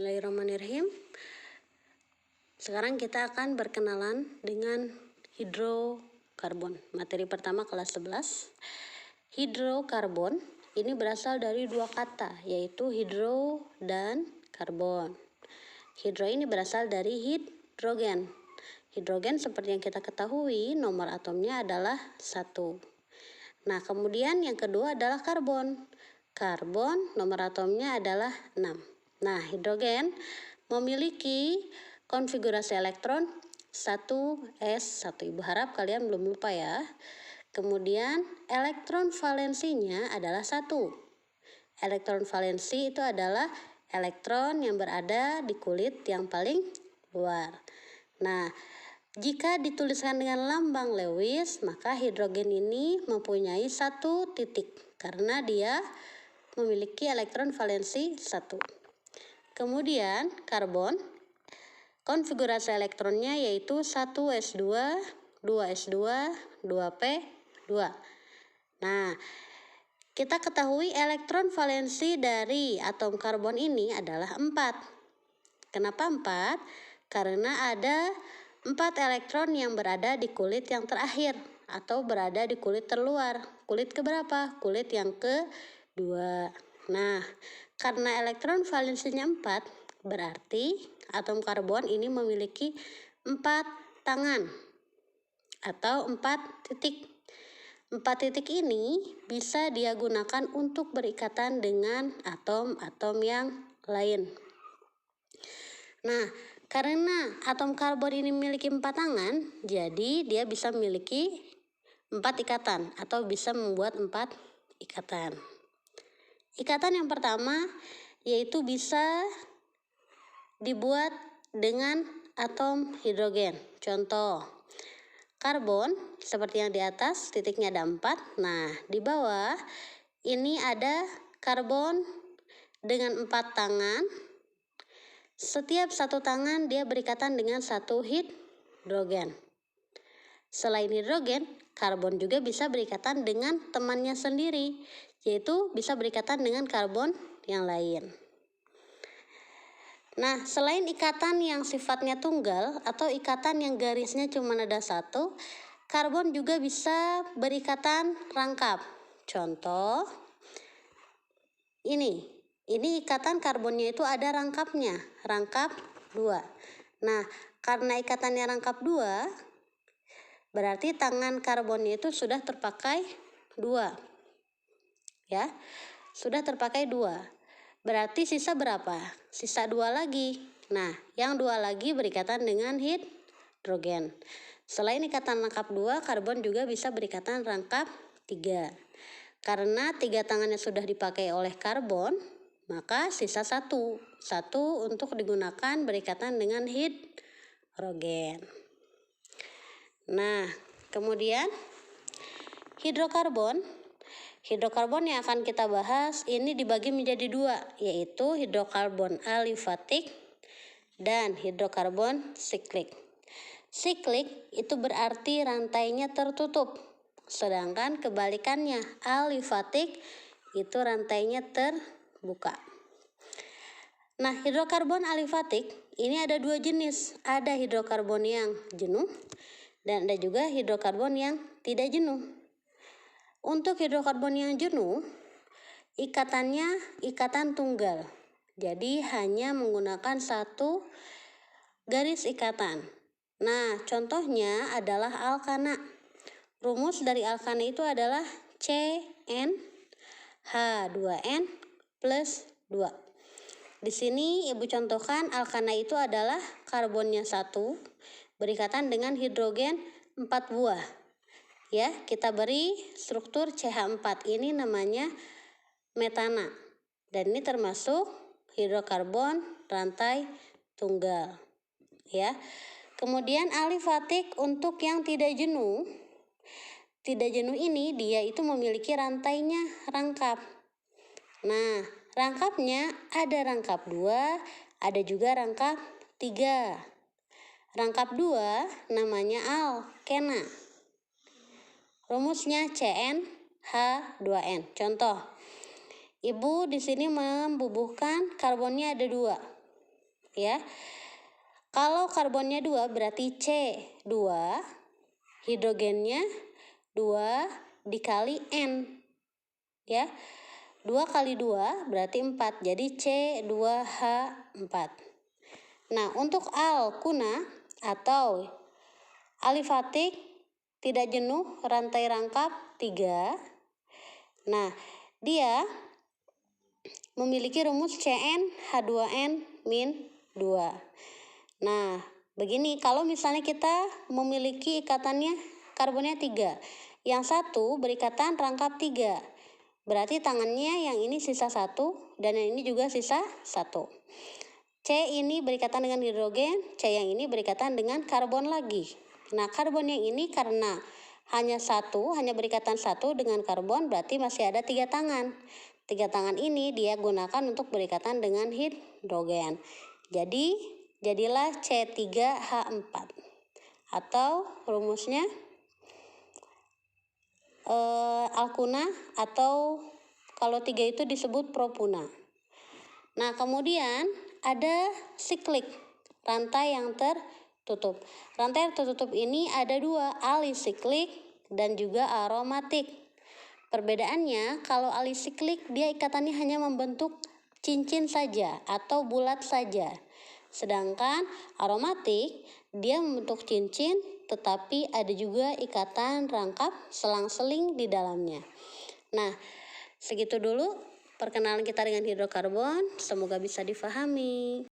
Bismillahirrahmanirrahim. Sekarang kita akan berkenalan dengan hidrokarbon. Materi pertama kelas 11. Hidrokarbon ini berasal dari dua kata, yaitu hidro dan karbon. Hidro ini berasal dari hidrogen. Hidrogen seperti yang kita ketahui, nomor atomnya adalah 1. Nah, kemudian yang kedua adalah karbon. Karbon nomor atomnya adalah 6. Nah, hidrogen memiliki konfigurasi elektron 1s1. Ibu harap kalian belum lupa ya. Kemudian elektron valensinya adalah 1. Elektron valensi itu adalah elektron yang berada di kulit yang paling luar. Nah, jika dituliskan dengan lambang Lewis, maka hidrogen ini mempunyai 1 titik karena dia memiliki elektron valensi 1. Kemudian karbon, konfigurasi elektronnya yaitu 1s2, 2s2, 2p2. Nah, kita ketahui elektron valensi dari atom karbon ini adalah 4. Kenapa 4? Karena ada 4 elektron yang berada di kulit yang terakhir atau berada di kulit terluar. Kulit keberapa? Kulit yang kedua. Nah, karena elektron valensinya 4, berarti atom karbon ini memiliki 4 tangan atau 4 titik. 4 titik ini bisa dia gunakan untuk berikatan dengan atom-atom yang lain. Nah, karena atom karbon ini memiliki 4 tangan, jadi dia bisa memiliki 4 ikatan atau bisa membuat 4 ikatan. Ikatan yang pertama yaitu bisa dibuat dengan atom hidrogen. Contoh, karbon seperti yang di atas, titiknya ada 4. Nah, di bawah ini ada karbon dengan 4 tangan. Setiap satu tangan dia berikatan dengan 1 hidrogen. Selain hidrogen, karbon juga bisa berikatan dengan temannya sendiri, yaitu bisa berikatan dengan karbon yang lain. Nah, selain ikatan yang sifatnya tunggal atau ikatan yang garisnya cuma ada 1, karbon juga bisa berikatan rangkap. Contoh, ini ikatan karbonnya itu ada rangkapnya, rangkap 2. Nah, karena ikatannya rangkap 2, berarti tangan karbonnya itu sudah terpakai 2. Ya, sudah terpakai 2. Berarti sisa berapa? Sisa 2 lagi. Nah, yang 2 lagi berikatan dengan hidrogen. Selain ikatan rangkap 2, karbon juga bisa berikatan rangkap 3. Karena 3 tangannya sudah dipakai oleh karbon, maka sisa 1 untuk digunakan berikatan dengan hidrogen. Nah, kemudian hidrokarbon yang akan kita bahas ini dibagi menjadi 2, yaitu hidrokarbon alifatik dan hidrokarbon siklik. Siklik itu berarti rantainya tertutup, sedangkan kebalikannya alifatik itu rantainya terbuka. Nah, hidrokarbon alifatik ini ada 2 jenis. Ada hidrokarbon yang jenuh dan ada juga hidrokarbon yang tidak jenuh. Untuk hidrokarbon yang jenuh, ikatannya ikatan tunggal. Jadi hanya menggunakan 1 garis ikatan. Nah, contohnya adalah alkana. Rumus dari alkana itu adalah CnH2n plus 2. Di sini Ibu contohkan alkana itu adalah karbonnya 1 berikatan dengan hidrogen 4 buah. Ya, kita beri struktur CH4. Ini namanya metana. Dan ini termasuk hidrokarbon rantai tunggal. Ya. Kemudian alifatik untuk yang tidak jenuh. Tidak jenuh ini dia itu memiliki rantainya rangkap. Nah, rangkapnya ada rangkap 2, ada juga rangkap 3. Rangkap 2 namanya alkena. Rumusnya CnH2n. Contoh, Ibu di sini membubuhkan karbonnya ada 2. ya. Kalau karbonnya 2 berarti C2, hidrogennya 2 dikali N, ya. 2 kali 2 berarti 4, jadi C2H4. Nah, untuk alkuna atau alifatik tidak jenuh rantai rangkap 3. Nah, dia memiliki rumus CnH2n-2. Nah, begini, kalau misalnya kita memiliki ikatannya karbonnya 3, yang satu berikatan rangkap 3, berarti tangannya yang ini sisa 1 dan yang ini juga sisa 1. C ini berikatan dengan hidrogen, C yang ini berikatan dengan karbon lagi. Nah, karbon yang ini karena hanya berikatan 1 dengan karbon, berarti masih ada 3 tangan. 3 tangan ini dia gunakan untuk berikatan dengan hidrogen. Jadilah C3H4 atau rumusnya alkuna atau kalau 3 itu disebut propuna. Nah, kemudian ada siklik, rantai yang tertutup. Rantai yang tertutup ini ada 2, alisiklik dan juga aromatik. Perbedaannya, kalau alisiklik dia ikatannya hanya membentuk cincin saja atau bulat saja. Sedangkan aromatik dia membentuk cincin tetapi ada juga ikatan rangkap selang-seling di dalamnya. Nah, segitu dulu perkenalan kita dengan hidrokarbon. Semoga bisa difahami.